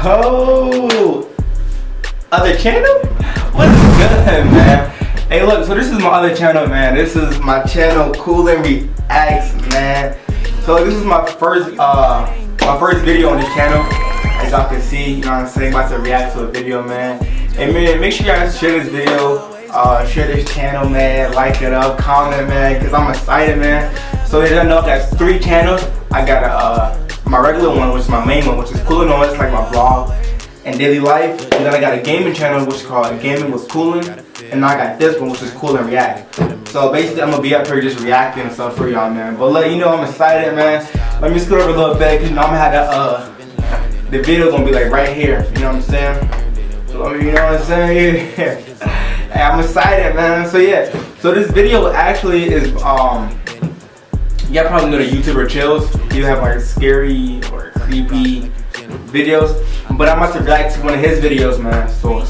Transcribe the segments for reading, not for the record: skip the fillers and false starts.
Oh, other channel? What's good, man? Hey, look, so this is my other channel, man. This is my channel, Coolin Reacts, man. So this is my first video on this channel. As y'all can see, you know what I'm saying, about to react to a video, man. And man, make sure you guys share this video, share this channel, man. Like it up, comment, man, because I'm excited, man. So as y'all know, that's 3 channels. I got my regular one, which is my main one, which is Coolin Noise, it's like my vlog and daily life. And then I got a gaming channel, which is called Gaming with Coolin. And now I got this one, which is Coolin React. So basically, I'm gonna be up here just reacting and stuff for y'all, man. But let you know, I'm excited, man. Let me scoot over a little bit, cause you know I'm gonna have the video gonna be like right here. You know what I'm saying? So you know what I'm saying? Yeah. Hey, I'm excited, man. So yeah. So this video actually is y'all probably know the YouTuber Chills. He have like scary or creepy videos, but I'm about to react to one of his videos, man. So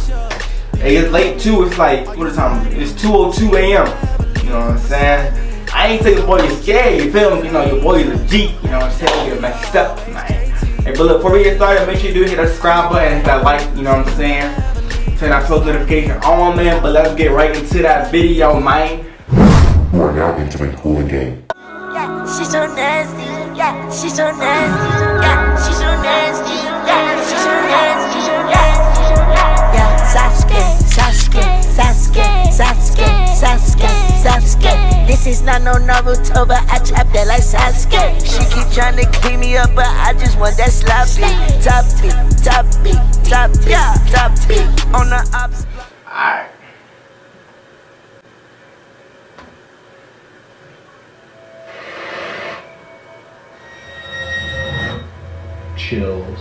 hey, it's late too. It's like, what is time? It's 2:02 a.m. You know what I'm saying? I ain't saying your boy is scared. You feel me? You know your boy is a G. You know what I'm saying? You're messed up, man. Hey, but look, before we get started, make sure you do hit that subscribe button, hit that like. You know what I'm saying? Turn that post notification on, man. But let's get right into that video, man. You are now entering Coolin Game. Yeah, she's so nasty. Yeah, she's so nasty. Yeah, she's so nasty. Yeah, she's so nasty. Yeah, Sasuke, Sasuke, Sasuke, Sasuke, Sasuke, Sasuke. This is not no Naruto, but I trap that like Sasuke. She keep trying to clean me up, but I just want that sloppy. Top beat, top beat, top beat, top beat on the ops. Alright. Chills.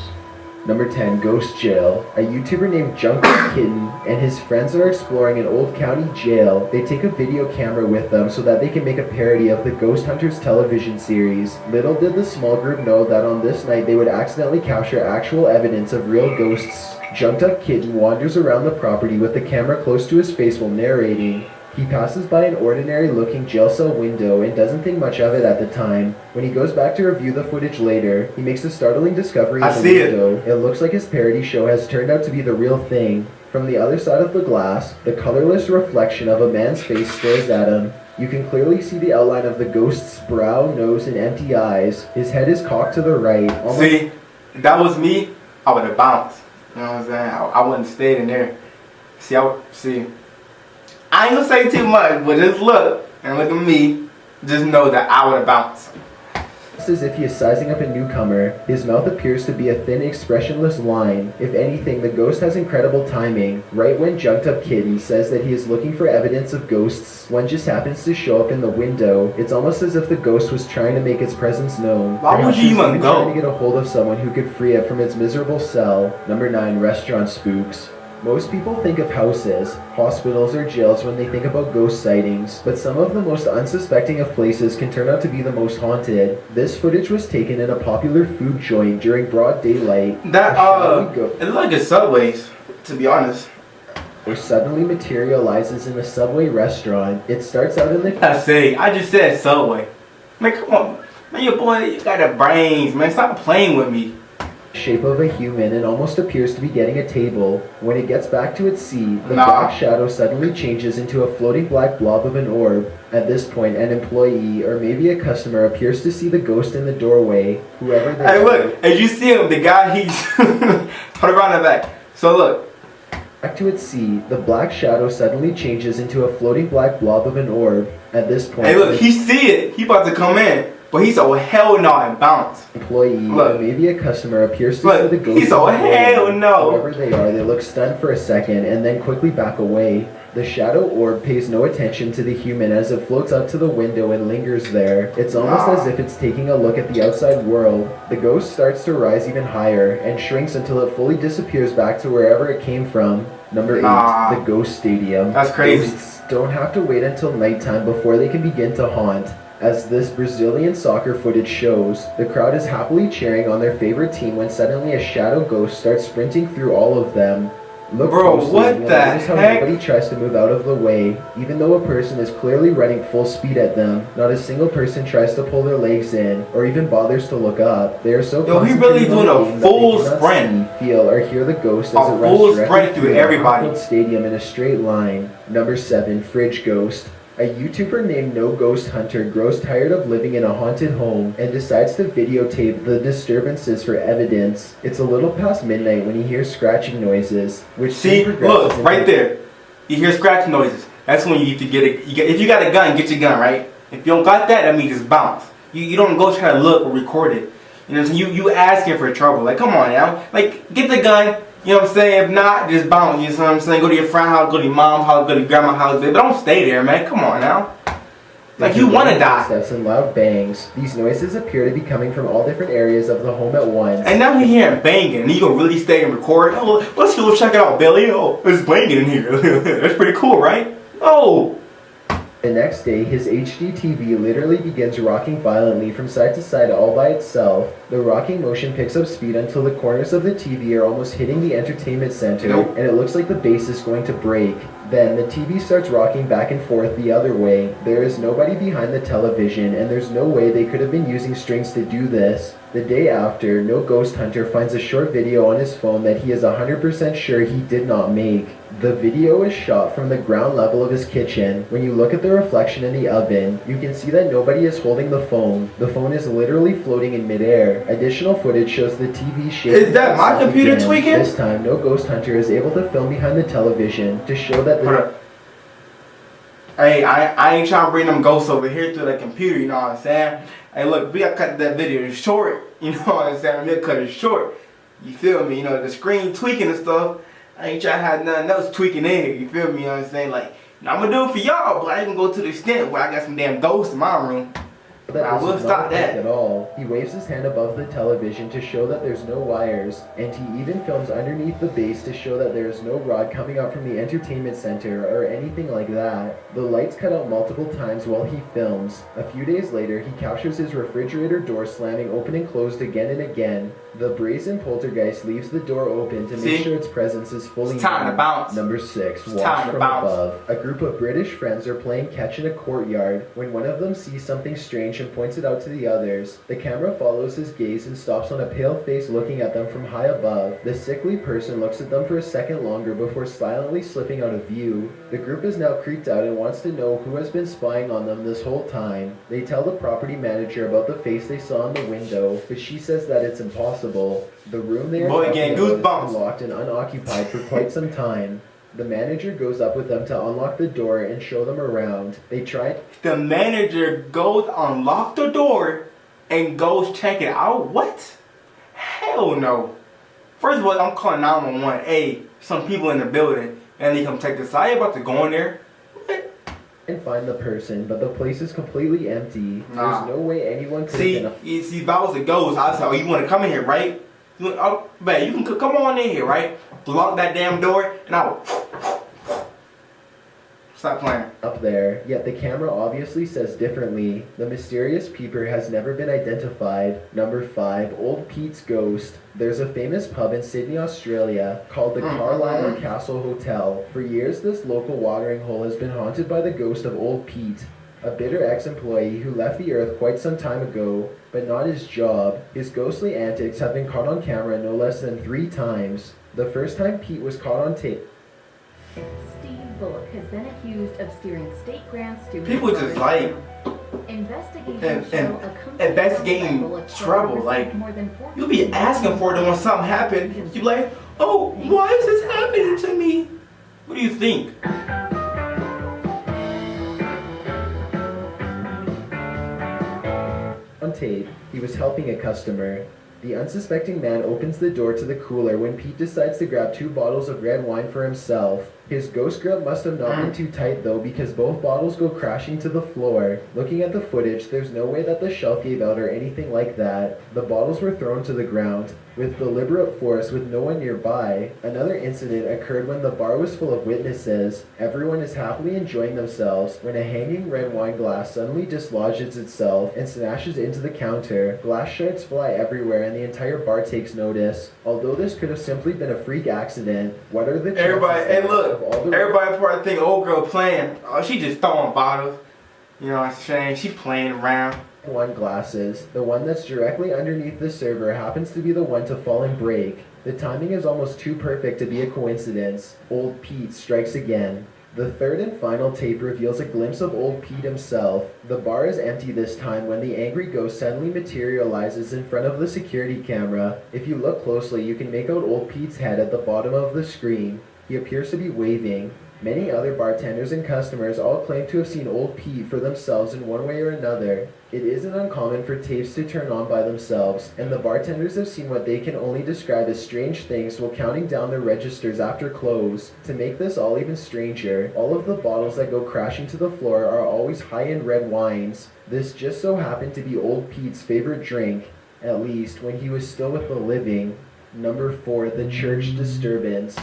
Number 10, Ghost Jail. A YouTuber named Junkie Kitten and his friends are exploring an old county jail. They take a video camera with them so that they can make a parody of the Ghost Hunters television series. Little did the small group know that on this night they would accidentally capture actual evidence of real ghosts. Junked Up Kitten wanders around the property with the camera close to his face while narrating. He passes by an ordinary-looking jail cell window and doesn't think much of it at the time. When he goes back to review the footage later, he makes a startling discovery in the window. It looks like his parody show has turned out to be the real thing. From the other side of the glass, the colorless reflection of a man's face stares at him. You can clearly see the outline of the ghost's brow, nose, and empty eyes. His head is cocked to the right. See, if that was me, I would have bounced. You know what I'm saying? I wouldn't have stayed in there. See, I ain't gonna say too much, but just look and look at me. Just know that I would have bounced. Just as if he is sizing up a newcomer, his mouth appears to be a thin, expressionless line. If anything, the ghost has incredible timing. Right when Junked Up Kitten says that he is looking for evidence of ghosts, one just happens to show up in the window. It's almost as if the ghost was trying to make its presence known. Why would you even go? Trying to get a hold of someone who could free it from its miserable cell. Number 9, Restaurant Spooks. Most people think of houses, hospitals, or jails when they think about ghost sightings, but some of the most unsuspecting of places can turn out to be the most haunted. This footage was taken in a popular food joint during broad daylight. That, it looked like a Subways, to be honest. Or suddenly materializes in a Subway restaurant. It starts out in the... I just said Subway. Man, come on. Man, your boy, you got the brains, man. Stop playing with me. Shape of a human and almost appears to be getting a table. When it gets back to its seat, the black shadow suddenly changes into a floating black blob of an orb. At this point, an employee or maybe a customer appears to see the ghost in the doorway. Whoever they Hey, look, as you see him, the guy, he's hold around the back. So look. Back to its seat, the black shadow suddenly changes into a floating black blob of an orb. At this point, hey, look, he see it. He about to come in. But he's so hell no and bounce. Employee or maybe a customer appears to see the ghost. He's so hell no. Whoever they are, they look stunned for a second and then quickly back away. The shadow orb pays no attention to the human as it floats up to the window and lingers there. It's almost as if it's taking a look at the outside world. The ghost starts to rise even higher and shrinks until it fully disappears back to wherever it came from. Number 8, the Ghost Stadium. That's crazy. Ghosts don't have to wait until nighttime before they can begin to haunt. As this Brazilian soccer footage shows, the crowd is happily cheering on their favorite team when suddenly a shadow ghost starts sprinting through all of them. Look Bro, closely, what and you'll the notice how heck? nobody tries to move out of the way, even though a person is clearly running full speed at them. Not a single person tries to pull their legs in, or even bothers to look up. They are so Yo, he really concentrated on doing the a game full that they sprint. cannot see, feel, or hear the ghost A as it full runs directly sprint through through everybody. the stadium in a straight line. Number 7, Fridge Ghost. A YouTuber named No Ghost Hunter grows tired of living in a haunted home and decides to videotape the disturbances for evidence. It's a little past midnight when he hears scratching noises, which See, soon progresses look, into- right there. You hear scratch noises. That's when you need to get it. If you got a gun, get your gun, right? If you don't got that, that means just bounce. You don't go try to look or record it. You know what I'm saying? You asking for trouble. Like, come on now. Like, get the gun. You know what I'm saying? If not, just bounce. You know what I'm saying? Go to your friend's house, go to your mom's house, go to your grandma's house. But don't stay there, man. Come on now. Like, you want to die. Footsteps and loud bangs. These noises appear to be coming from all different areas of the home at once. And now you hear him banging. And you gonna really stay and record? Oh, let's go check it out, Billy. Oh, it's banging in here. That's pretty cool, right? Oh. The next day, his HD TV literally begins rocking violently from side to side all by itself. The rocking motion picks up speed until the corners of the TV are almost hitting the entertainment center, Nope. and it looks like the base is going to break. Then the TV starts rocking back and forth the other way. There is nobody behind the television, and there's no way they could have been using strings to do this. The day after, No Ghost Hunter finds a short video on his phone that he is 100% sure he did not make. The video is shot from the ground level of his kitchen. When you look at the reflection in the oven, you can see that nobody is holding the phone. The phone is literally floating in midair. Additional footage shows the TV shaking. Is that my computer again. tweaking? This time, No Ghost Hunter is able to film behind the television to show that Hold the up. Hey, I ain't trying to bring them ghosts over here through the computer, you know what I'm saying? Hey, look, we gotta cut that video short, you know what I'm saying? We gotta cut it short. You feel me? You know, the screen tweaking and stuff. I ain't trying to have nothing else tweaking in here, you feel me? You know what I'm saying? Like, I'm gonna do it for y'all, but I ain't gonna go to the extent where I got some damn ghosts in my room. that I this will is stop not a prank that. at all. He waves his hand above the television to show that there's no wires, and he even films underneath the base to show that there is no rod coming out from the entertainment center or anything like that. The lights cut out multiple times while he films. A few days later, he captures his refrigerator door slamming open and closed again and again. The brazen poltergeist leaves the door open to make See? sure its presence is fully It's time to known. bounce. Number 6, It's watch time to from bounce. above. A group of British friends are playing catch in a courtyard when one of them sees something strange and points it out to the others. The camera follows his gaze and stops on a pale face looking at them from high above. The sickly person looks at them for a second longer before silently slipping out of view. The group is now creeped out and wants to know who has been spying on them this whole time. They tell the property manager about the face they saw in the window, but she says that it's impossible. The room they are Boy, talking getting about has goosebumps. been locked and unoccupied for quite some time. The manager goes up with them to unlock the door and show them around. They try The manager goes unlock the door and goes check it out. What? Hell no. First of all, I'm calling 911. Hey, some people in the building, and they come check this out. I ain't about to go in there. What? and find the person, but the place is completely empty. Nah. There's no way anyone could See, have been if I was a ghost, I'd say, oh, you want to come in here, right? You want, oh, man, you can come on in here, right? Lock that damn door, and I will stop playing. up there, yet the camera obviously says differently. The mysterious peeper has never been identified. Number 5, Old Pete's Ghost. There's a famous pub in Sydney, Australia called the Carlisle Castle Hotel. For years, this local watering hole has been haunted by the ghost of Old Pete, a bitter ex-employee who left the earth quite some time ago, but not his job. His ghostly antics have been caught on camera no less than 3 times. The first time Pete was caught on tape. Steve Bullock has been accused of steering state grants to People just like investigations show and a company investigating owned by Bullock's trouble, received like, more than you'll be asking for it, and when something happens, you be like, oh, why is this happening to me? What do you think? On tape, he was helping a customer. The unsuspecting man opens the door to the cooler when Pete decides to grab 2 bottles of red wine for himself. His ghost grip must have not been too tight though, because both bottles go crashing to the floor. Looking at the footage, there's no way that the shelf gave out or anything like that. The bottles were thrown to the ground with deliberate force with no one nearby. Another incident occurred when the bar was full of witnesses. Everyone is happily enjoying themselves when a hanging red wine glass suddenly dislodges itself and smashes into the counter. Glass shards fly everywhere and the entire bar takes notice. Although this could have simply been a freak accident, what are the chances Everybody, hey of look, all the everybody probably think old girl playing. Oh, she just throwing bottles. You know what I'm saying? She playing around. wine glasses? The one that's directly underneath the server happens to be the one to fall and break. The timing is almost too perfect to be a coincidence. Old Pete strikes again. The third and final tape reveals a glimpse of Old Pete himself. The bar is empty this time when the angry ghost suddenly materializes in front of the security camera. If you look closely, you can make out Old Pete's head at the bottom of the screen. He appears to be waving. Many other bartenders and customers all claim to have seen Old Pete for themselves in one way or another. It isn't uncommon for tapes to turn on by themselves, and the bartenders have seen what they can only describe as strange things while counting down their registers after close. To make this all even stranger, all of the bottles that go crashing to the floor are always high-end red wines. This just so happened to be Old Pete's favorite drink, at least when he was still with the living. Number 4, the church disturbance.